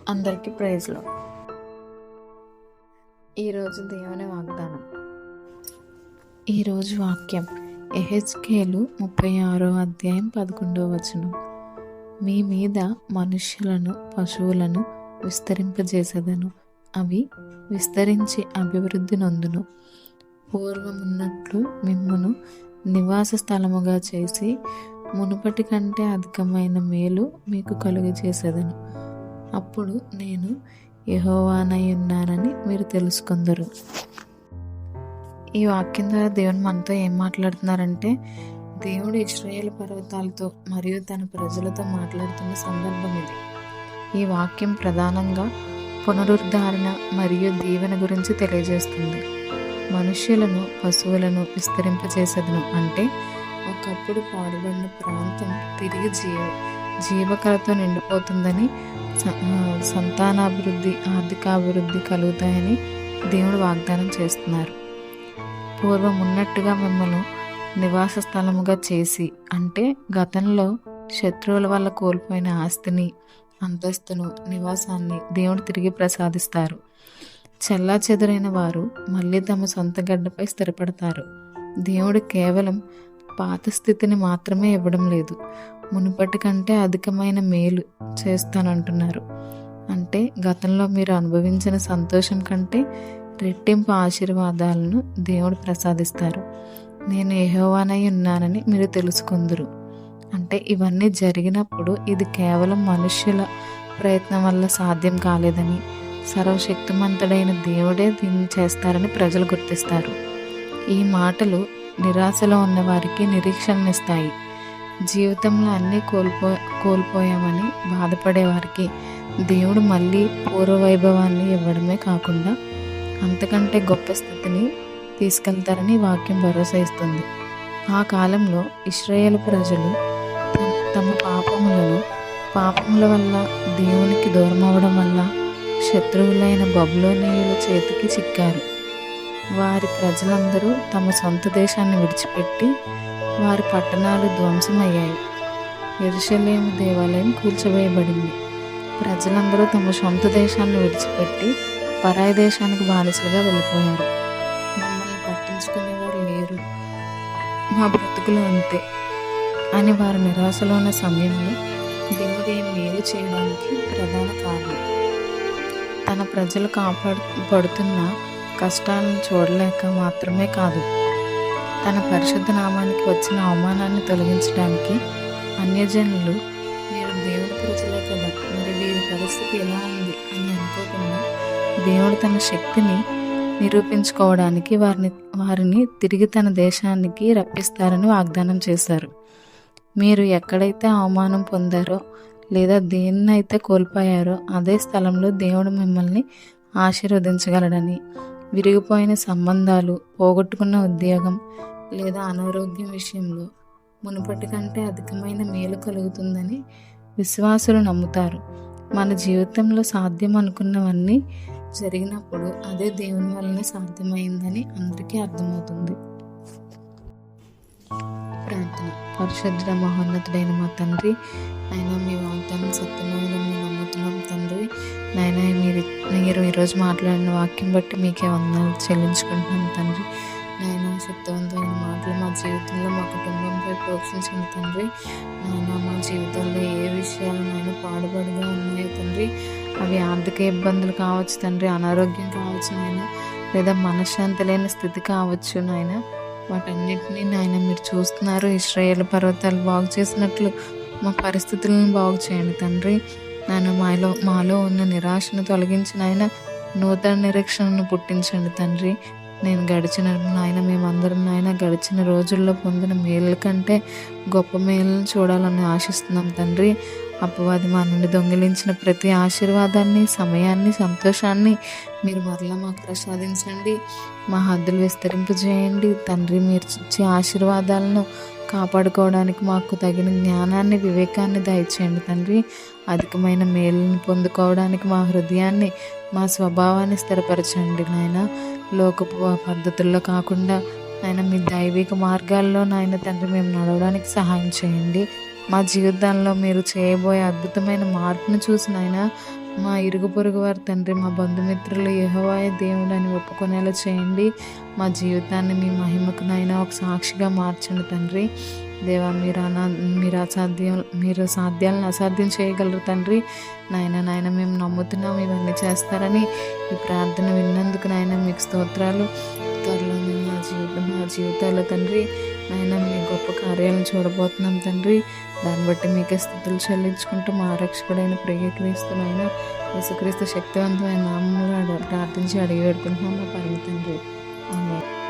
అందరికీ ప్రైజ్లో. ఈరోజు దేవుని వాగ్దానం. ఈరోజు వాక్యం యెహెజ్కేలు 36:11. మీ మీద మనుష్యులను పశువులను విస్తరింపజేసేదను, అవి విస్తరించి అభివృద్ధి నొందును. పూర్వమున్నట్లు మిమ్మును నివాస స్థలముగా చేసి మునుపటి కంటే అధికమైన మేలు మీకు కలుగజేసేదను. అప్పుడు నేను యెహోవానై ఉన్నానని మీరు తెలుసుకుందరు. ఈ వాక్యం ద్వారా దేవుని మనతో ఏం మాట్లాడుతున్నారంటే, దేవుడు ఇశ్రాయేలు పర్వతాలతో మరియు తన ప్రజలతో మాట్లాడుతున్న సందర్భం ఇది. ఈ వాక్యం ప్రధానంగా పునరుద్ధరణ మరియు దీవెన గురించి తెలియజేస్తుంది. మనుష్యులను పశువులను విస్తరింపజేసేదను అంటే ఒకప్పుడు పాడుబడిన ప్రాంతం తిరిగి జీవకళతో నిండిపోతుందని, సంతానాభివృద్ధి ఆర్థికాభివృద్ధి కలుగుతాయని దేవుడు వాగ్దానం చేస్తున్నారు. పూర్వం ఉన్నట్టుగా మిమ్మల్ని నివాస స్థలముగా చేసి అంటే గతంలో శత్రువుల వల్ల కోల్పోయిన ఆస్తిని, అంతస్తును, నివాసాన్ని దేవుడు తిరిగి ప్రసాదిస్తారు. చెల్లా చెదురైన వారు మళ్ళీ తమ సొంత గడ్డపై స్థిరపడతారు. దేవుడు కేవలం పాత స్థితిని మాత్రమే ఇవ్వడం లేదు, మునుపటి కంటే అధికమైన మేలు చేస్తానంటున్నారు. అంటే గతంలో మీరు అనుభవించిన సంతోషం కంటే రెట్టింపు ఆశీర్వాదాలను దేవుడు ప్రసాదిస్తారు. నేను యెహోవానై ఉన్నానని మీరు తెలుసుకుందురు. అంటే ఇవన్నీ జరిగినప్పుడు ఇది కేవలం మనుష్యుల ప్రయత్నం వల్ల సాధ్యం కాలేదని, సర్వశక్తిమంతుడైన దేవుడే దీన్ని చేస్తారని ప్రజలు గుర్తిస్తారు. ఈ మాటలు నిరాశలో ఉన్న వారికి నిరీక్షణనిస్తాయి. జీవితంలో అన్నీ కోల్పోయామని బాధపడేవారికి దేవుడు మళ్ళీ పూర్వవైభవాన్ని ఇవ్వడమే కాకుండా అంతకంటే గొప్ప స్థితిని తీసుకెళ్తారని వాక్యం భరోసా ఇస్తుంది. ఆ కాలంలో ఇశ్రాయేలు ప్రజలు తమ పాపముల వల్ల, దేవునికి దూరం అవడం వల్ల శత్రువులైన బబులోనీయుల చేతికి చిక్కారు. వారి ప్రజలందరూ తమ సొంత దేశాన్ని విడిచిపెట్టి వారి పట్టణాలు ధ్వంసమయ్యాయి. యెరూషలేము దేవాలయం కూల్చివేయబడింది. ప్రజలందరూ తమ సొంత దేశాన్ని విడిచిపెట్టి పరాయి దేశానికి బానిసలుగా వెళ్ళిపోయారు. మమ్మల్ని పట్టించుకునేవారు లేరు, మా బ్రతుకులు అంతే అని వారు నిరాశలో ఉన్న సమయంలో దేవుడు ఈ మేలు చేయడానికి ప్రధాన కారణం. తన ప్రజలు పడుతున్న కష్టాలను చూడలేక మాత్రమే కాదు, తన పరిశుద్ధ నామానికి వచ్చిన అవమానాన్ని తొలగించడానికి అన్యజనులు వీరు దేవుడి ప్రజలే కదా, మరి వీరి పరిస్థితి ఎలా ఉంది అని అనుకోకుండా దేవుడు తన శక్తిని నిరూపించుకోవడానికి వారిని తిరిగి తన దేశానికి రప్పిస్తారని వాగ్దానం చేశారు. మీరు ఎక్కడైతే అవమానం పొందారో లేదా దేన్నైతే కోల్పోయారో అదే స్థలంలో దేవుడు మిమ్మల్ని ఆశీర్వదించగలడని, విరిగిపోయిన సంబంధాలు, పోగొట్టుకున్న ఉద్యోగం లేదా అనారోగ్యం విషయంలో మునుపటి కంటే అధికమైన మేలు కలుగుతుందని విశ్వాసులు నమ్ముతారు. మన జీవితంలో సాధ్యం అనుకున్నవన్నీ జరిగినప్పుడు అదే దేవుని వల్లనే సాధ్యమైందని అందరికీ అర్థమవుతుంది. ప్రార్థన. పరిశుద్ధ మహోన్నతుడైన మా తండ్రి, అయినా మీ వాగ్దానం సత్యమైనదని నమ్ముతున్నాం తండ్రి. నాయనా మీరు ఈరోజు మాట్లాడిన వాక్యం బట్టి మీకే వందనాలు చెల్లించుకుంటున్నాను తండ్రి. నాయన శక్తివంతమైన మాటలు మా జీవితంలో, మా కుటుంబంపై ప్రోక్షించండి తండ్రి. నాయన మా జీవితంలో ఏ విషయాలు నాయన పాడుబడిగా ఉన్నాయో తండ్రి, అవి ఆర్థిక ఇబ్బందులు కావచ్చు తండ్రి, అనారోగ్యం కావచ్చు నాయన, లేదా మనశ్శాంతి లేని స్థితి కావచ్చు నాయన, వాటన్నిటినీ నాయన మీరు చూస్తున్నారు. ఇశ్రాయేలు పర్వతాలు బాగు చేసినట్లు మా పరిస్థితులను బాగు చేయండి తండ్రి. నాయన మాలో ఉన్న నిరాశను తొలగించి నాయన నూతన నిరీక్షణను పుట్టించండి తండ్రి. మేమందరం నాయన గడిచిన రోజుల్లో పొందిన మేళ్ళ కంటే గొప్ప మేళ్ళను చూడాలని ఆశిస్తున్నాం తండ్రి. అపవాది మా నుండి దొంగిలించిన ప్రతి ఆశీర్వాదాన్ని, సమయాన్ని, సంతోషాన్ని మీరు మరలా మాకు ప్రసాదించండి. మా హద్దులు విస్తరింపజేయండి తండ్రి. మీరు ఇచ్చే ఆశీర్వాదాలను కాపాడుకోవడానికి మాకు తగిన జ్ఞానాన్ని, వివేకాన్ని దయచేయండి తండ్రి. అధికమైన మేలుని పొందుకోవడానికి మా హృదయాన్ని, మా స్వభావాన్ని స్థిరపరచండి నాయన. లోకపు పద్ధతుల్లో కాకుండా నాయన మీ దైవిక మార్గాల్లో నాయన తండ్రి మేము నడవడానికి సహాయం చేయండి. మా జీవితాల్లో మీరు చేయబోయే అద్భుతమైన మార్పును చూసి నాయన మా ఇరుగు పొరుగు వారు తండ్రి, మా బంధుమిత్రులు యెహోవాయే దేవుడు అని ఒప్పుకునేలా చేయండి. మా జీవితాన్ని మీ మహిమకు నాయన ఒక సాక్షిగా మార్చండి తండ్రి. దేవా, మీరు సాధ్యాలను అసాధ్యం చేయగలరు తండ్రి. నాయన మేము నమ్ముతున్నాం ఇవన్నీ చేస్తారని. ఈ ప్రార్థన విన్నందుకు నాయన మీకు స్తోత్రాలు. త్వరలోనే మా జీవితాల్లో తండ్రి నాయన మీ గొప్ప కార్యాలను చూడబోతున్నాం తండ్రి. దాన్ని బట్టి మీకే స్తుతులు చెల్లించుకుంటూ మా రక్షకుడైన ప్రియక్రీస్తు నాయన యేసుక్రీస్తు శక్తివంతమైన నామములో ప్రార్థించి అడిగి వేడుకుంటున్నాం మా పరమ తండ్రి. ఆమేన్.